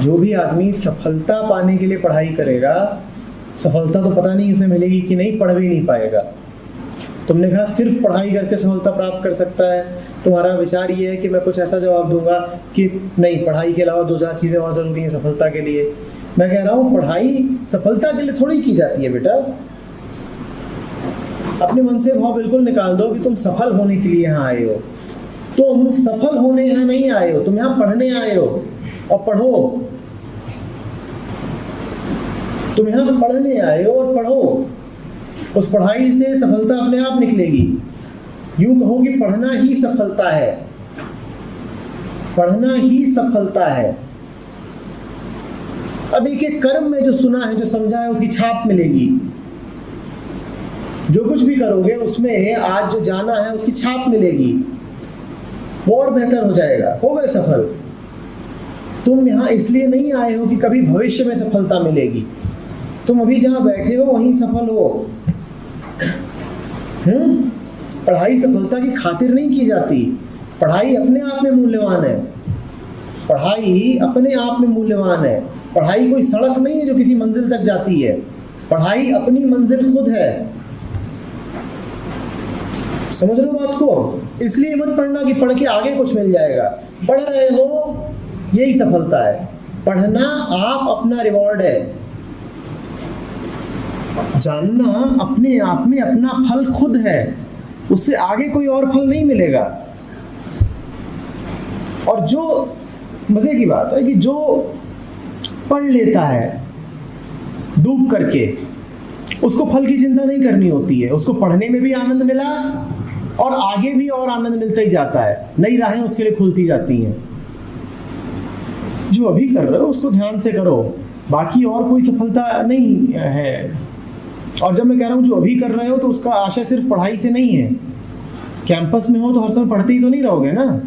जो भी आदमी सफलता पाने के लिए पढ़ाई करेगा, सफलता तो पता नहीं उसे मिलेगी कि नहीं, पढ़ भी नहीं पाएगा। तुमने कहा सिर्फ पढ़ाई करके सफलता प्राप्त कर सकता है, तुम्हारा विचार ये है कि मैं कुछ ऐसा जवाब दूंगा कि नहीं, पढ़ाई के अलावा 2-4 चीज़ें और ज़रूरी हैं सफलता के लिए। मैं कह रहा हूँ पढ़ाई सफलता के लिए थोड़ी की जाती है बेटा। अपने मन से भाव बिल्कुल निकाल दो कि तुम सफल होने के लिए यहाँ आए हो। तुम सफल होने यहाँ नहीं आए हो, तुम यहाँ पढ़ने आए हो, और पढ़ो। तुम यहाँ पढ़ने आए हो और पढ़ो। उस पढ़ाई से सफलता अपने आप निकलेगी। यूं कहो कि पढ़ना ही सफलता है, पढ़ना ही सफलता है। अब एक एक कर्म में जो सुना है, जो समझा है, उसकी छाप मिलेगी। जो कुछ भी करोगे उसमें आज जो जाना है उसकी छाप मिलेगी, वो और बेहतर हो जाएगा, हो गए सफल। तुम यहाँ इसलिए नहीं आए हो कि कभी भविष्य में सफलता मिलेगी। तुम अभी जहाँ बैठे हो वहीं सफल हो। पढ़ाई सफलता की खातिर नहीं की जाती। पढ़ाई अपने आप में मूल्यवान है, पढ़ाई अपने आप में मूल्यवान है। पढ़ाई कोई सड़क नहीं है जो किसी मंजिल तक जाती है, पढ़ाई अपनी मंजिल खुद है। समझ रहे हो बात को? इसलिए मत पढ़ना कि पढ़ के आगे कुछ मिल जाएगा। पढ़ रहे हो, यही सफलता है। पढ़ना आप अपना रिवॉर्ड है। जानना अपने आप में अपना फल खुद है, उससे आगे कोई और फल नहीं मिलेगा। और जो मजे की बात है कि जो पढ़ लेता है डूब करके, उसको फल की चिंता नहीं करनी होती है। उसको पढ़ने में भी आनंद मिला और आगे भी और आनंद मिलता ही जाता है, नई राहें उसके लिए खुलती जाती हैं। जो अभी कर रहे हो उसको ध्यान से करो, बाकी और कोई सफलता नहीं है। और जब मैं कह रहा हूँ जो अभी कर रहे हो, तो उसका आशय सिर्फ पढ़ाई से नहीं है। कैंपस में हो तो हर समय पढ़ते ही तो नहीं रहोगे ना,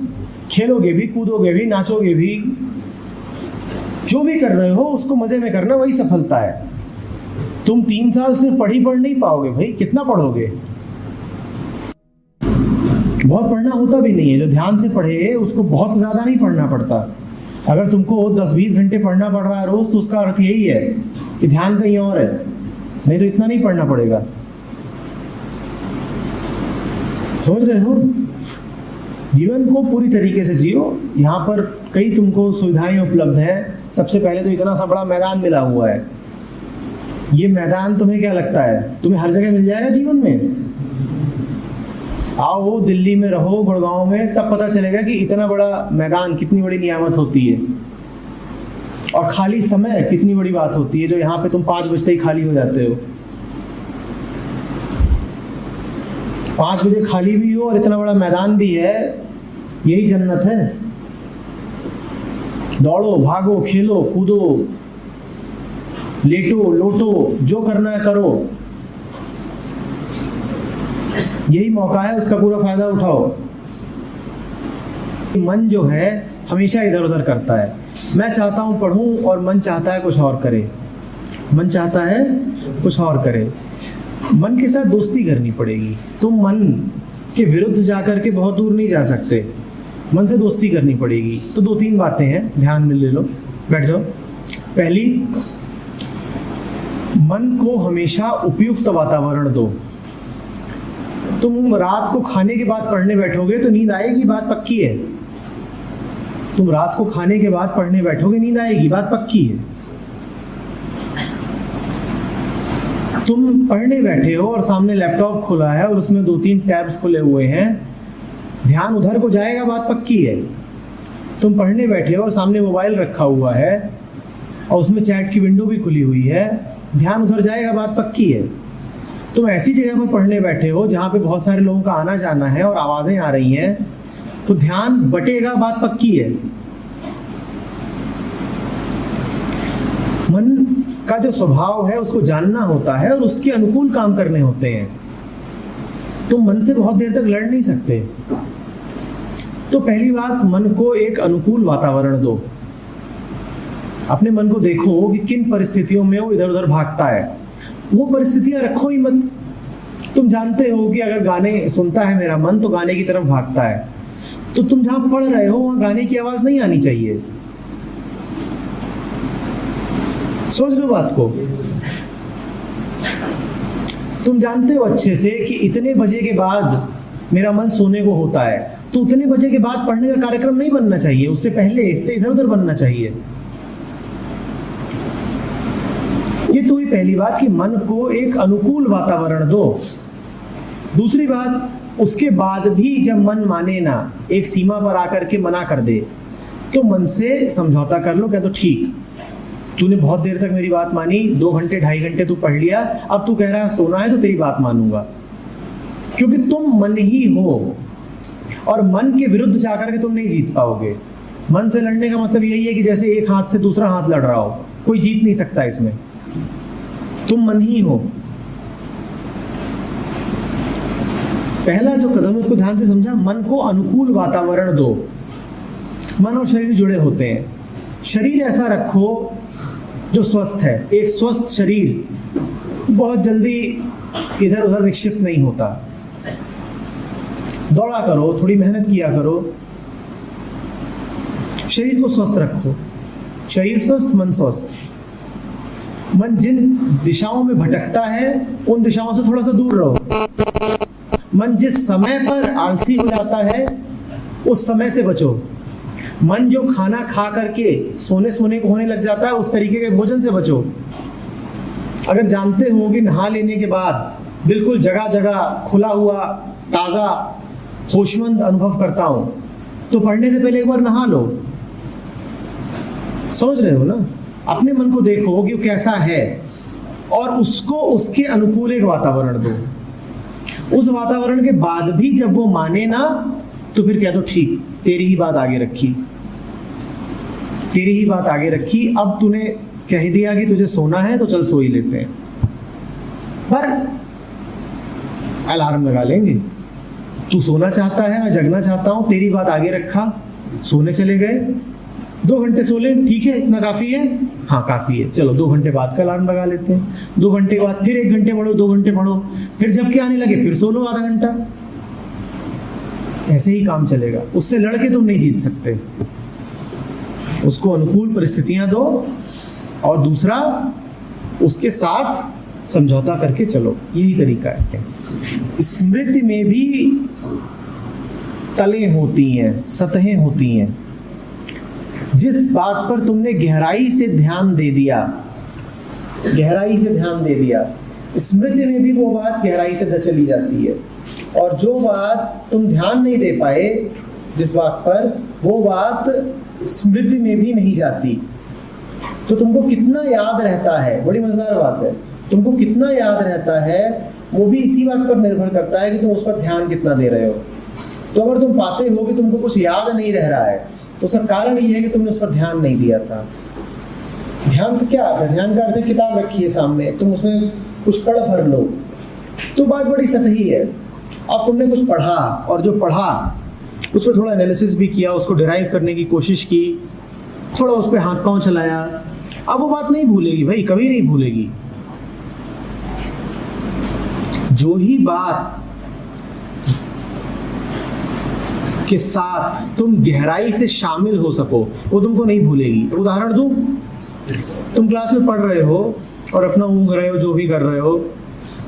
खेलोगे भी, कूदोगे भी, नाचोगे भी। जो भी कर रहे हो उसको मजे में करना, वही सफलता है। तुम 3 साल सिर्फ पढ़ नहीं पाओगे भाई, कितना पढ़ोगे? बहुत पढ़ना होता भी नहीं है। जो ध्यान से पढ़े उसको बहुत ज़्यादा नहीं पढ़ना पड़ता। अगर तुमको 10-20 घंटे पढ़ना पड़ रहा है रोज, तो उसका अर्थ यही है कि ध्यान कहीं और है, नहीं तो इतना नहीं पढ़ना पड़ेगा। समझ रहे हो? जीवन को पूरी तरीके से जियो। यहाँ पर कई तुमको सुविधाएं उपलब्ध है। सबसे पहले तो इतना सा बड़ा मैदान मिला हुआ है। ये मैदान तुम्हें क्या लगता है तुम्हें हर जगह मिल जाएगा जीवन में? आओ दिल्ली में रहो, गुड़गांव में, तब पता चलेगा कि इतना बड़ा मैदान कितनी बड़ी नियामत होती है। और खाली समय कितनी बड़ी बात होती है, जो यहाँ पे तुम 5 बजते ही खाली हो जाते हो। 5 बजे खाली भी हो और इतना बड़ा मैदान भी है, यही जन्नत है। दौड़ो, भागो, खेलो, कूदो, लेटो, लोटो, जो करना है करो। यही मौका है, उसका पूरा फायदा उठाओ। मन जो है हमेशा इधर उधर करता है। मैं चाहता हूं पढ़ूं और मन चाहता है कुछ और करे, मन चाहता है कुछ और करे। मन के साथ दोस्ती करनी पड़ेगी। तुम मन के विरुद्ध जाकर के बहुत दूर नहीं जा सकते, मन से दोस्ती करनी पड़ेगी। तो 2-3 बातें हैं, ध्यान में ले लो, बैठ जाओ। पहली, मन को हमेशा उपयुक्त वातावरण दो। तुम रात को खाने के बाद पढ़ने बैठोगे तो नींद आएगी, बात पक्की है। तुम रात को खाने के बाद पढ़ने बैठोगे, नींद आएगी, बात पक्की है। तुम पढ़ने बैठे हो और सामने लैपटॉप खुला है और उसमें 2-3 टैब्स खुले हुए हैं, ध्यान उधर को जाएगा, बात पक्की है। तुम पढ़ने बैठे हो और सामने मोबाइल रखा हुआ है और उसमें चैट की विंडो भी खुली हुई है, ध्यान उधर जाएगा, बात पक्की है। तुम ऐसी जगह पर पढ़ने बैठे हो जहाँ पे बहुत सारे लोगों का आना जाना है और आवाज़ें आ रही हैं, तो ध्यान बटेगा, बात पक्की है। मन का जो स्वभाव है उसको जानना होता है और उसके अनुकूल काम करने होते हैं। तुम मन से बहुत देर तक लड़ नहीं सकते। तो पहली बात, मन को एक अनुकूल वातावरण दो। अपने मन को देखो कि किन परिस्थितियों में वो इधर उधर भागता है, वो परिस्थितियां रखो ही मत। तुम जानते हो कि अगर गाने सुनता है मेरा मन तो गाने की तरफ भागता है, तो तुम जहां पढ़ रहे हो वहां गाने की आवाज नहीं आनी चाहिए। समझ लो बात को। तुम जानते हो अच्छे से कि इतने बजे के बाद मेरा मन सोने को होता है, तो उतने बजे के बाद पढ़ने का कार्यक्रम नहीं बनना चाहिए, उससे पहले इससे इधर उधर बनना चाहिए। ये तो हुई पहली बात कि मन को एक अनुकूल वातावरण दो। दूसरी बात, उसके बाद भी जब मन माने ना, एक सीमा पर आकर के मना कर दे, तो मन से समझौता कर लो। क्या तो ठीक, तूने बहुत देर तक मेरी बात मानी, 2 घंटे 2.5 घंटे तू पढ़ लिया, अब तू कह रहा है सोना है तो तेरी बात मानूंगा। क्योंकि तुम मन ही हो और मन के विरुद्ध जाकर के तुम नहीं जीत पाओगे। मन से लड़ने का मतलब यही है कि जैसे एक हाथ से दूसरा हाथ लड़ रहा हो, कोई जीत नहीं सकता इसमें। तुम मन ही हो। पहला जो कदम है उसको ध्यान से समझा, मन को अनुकूल वातावरण दो। मन और शरीर जुड़े होते हैं। शरीर ऐसा रखो जो स्वस्थ है। एक स्वस्थ शरीर बहुत जल्दी इधर उधर विक्षिप्त नहीं होता। दौड़ा करो, थोड़ी मेहनत किया करो, शरीर को स्वस्थ रखो। शरीर स्वस्थ, मन स्वस्थ। मन जिन दिशाओं में भटकता है उन दिशाओं से थोड़ा सा दूर रहो। मन जिस समय पर आलसी हो जाता है उस समय से बचो। मन जो खाना खा करके सोने को होने लग जाता है उस तरीके के भोजन से बचो। अगर जानते हो कि नहा लेने के बाद बिल्कुल जगह जगह खुला हुआ ताज़ा होशमंद अनुभव करता हूं, तो पढ़ने से पहले एक बार नहा लो। समझ रहे हो ना? अपने मन को देखो कि वो कैसा है और उसको उसके अनुकूल एक वातावरण दो। उस वातावरण के बाद भी जब वो माने ना, तो फिर कह दो ठीक, तेरी ही बात आगे रखी, तेरी ही बात आगे रखी। अब तूने कह दिया कि तुझे सोना है तो चल सो ही लेते हैं, पर अलार्म लगा लेंगे। तू सोना चाहता है, मैं जगना चाहता हूं, तेरी बात आगे रखा, सोने चले गए। 2 घंटे सो ले, ठीक है, इतना काफी है? हाँ काफी है, चलो 2 घंटे बाद का अलार्म लगा लेते हैं। 2 घंटे के बाद फिर 1 घंटे पढ़ो, 2 घंटे पढ़ो, फिर जबकि आने लगे फिर सो लो आधा घंटा। ऐसे ही काम चलेगा। उससे लड़के तुम नहीं जीत सकते। उसको अनुकूल परिस्थितियां दो और दूसरा उसके साथ समझौता करके चलो। यही तरीका है। स्मृति में भी तलें होती हैं, सतहें होती हैं। जिस बात पर तुमने गहराई से ध्यान दे दिया, गहराई से ध्यान दे दिया, स्मृति में भी वो बात गहराई से चली जाती है। और जो बात तुम ध्यान नहीं दे पाए, जिस बात पर, वो बात स्मृति में भी नहीं जाती। तो तुमको कितना याद रहता है, बड़ी मजेदार बात है, तुमको कितना याद रहता है वो भी इसी बात पर निर्भर करता है कि तुम उस पर ध्यान कितना दे रहे हो। तो अगर तुम पाते हो कि तुमको कुछ याद नहीं रह रहा है, तो उसका कारण ये है कि तुमने उस पर ध्यान नहीं दिया था। ध्यान का क्या अर्थ है? ध्यान का अर्थ है किताब रखी है सामने, तुम उसमें कुछ पढ़ भर लो, तो बात बड़ी सतही है। अब तुमने कुछ पढ़ा और जो पढ़ा उस पर थोड़ा एनालिसिस भी किया, उसको डिराइव करने की कोशिश की, थोड़ा उस पर हाथ पांव चलाया। अब वो बात नहीं भूलेगी भाई, कभी नहीं भूलेगी। जो ही बात के साथ तुम गहराई से शामिल हो सको वो तुमको नहीं भूलेगी। उदाहरण दूं, तुम क्लास में पढ़ रहे हो और अपना ऊँघ रहे हो, जो भी कर रहे हो,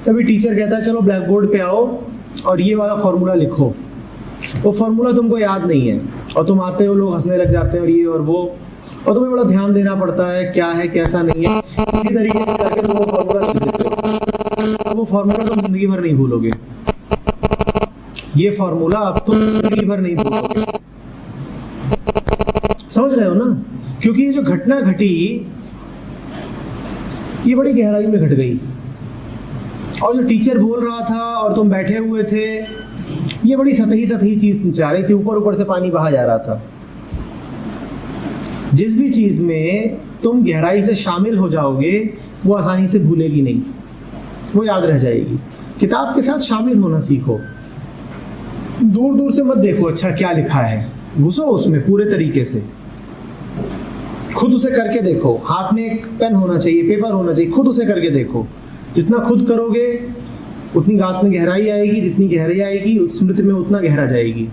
तभी टीचर कहता है चलो ब्लैक बोर्ड पे आओ और ये वाला फॉर्मूला लिखो। वो फॉर्मूला तुमको याद नहीं है और तुम आते हो, लोग हंसने लग जाते हैं और ये और वो, और तुम्हें बड़ा ध्यान देना पड़ता है क्या है कैसा नहीं है। इसी तरीके से करके तुम वो फॉर्मूला लिख देते हो। वो फॉर्मूला तुम जिंदगी भर नहीं भूलोगे। ये फॉर्मूला अब तुम जिंदगी भर नहीं भूलोगे। समझ रहे हो ना? क्योंकि ये जो घटना घटी ये बड़ी गहराई में घट गई, और जो टीचर बोल रहा था और तुम बैठे हुए थे, ये बड़ी सतही चीज जा रही थी, ऊपर ऊपर से पानी बहा जा रहा था। जिस भी चीज में तुम गहराई से शामिल हो जाओगे वो आसानी से भूलेगी नहीं, वो याद रह जाएगी। किताब के साथ शामिल होना सीखो। दूर दूर से मत देखो अच्छा क्या लिखा है, घुसो उसमें पूरे तरीके से, खुद उसे करके देखो। हाथ में एक पेन होना चाहिए, पेपर होना चाहिए, खुद उसे करके देखो। जितना खुद करोगे उतनी बात में गहराई आएगी, जितनी गहराई आएगी स्मृति में उतना गहरा जाएगी।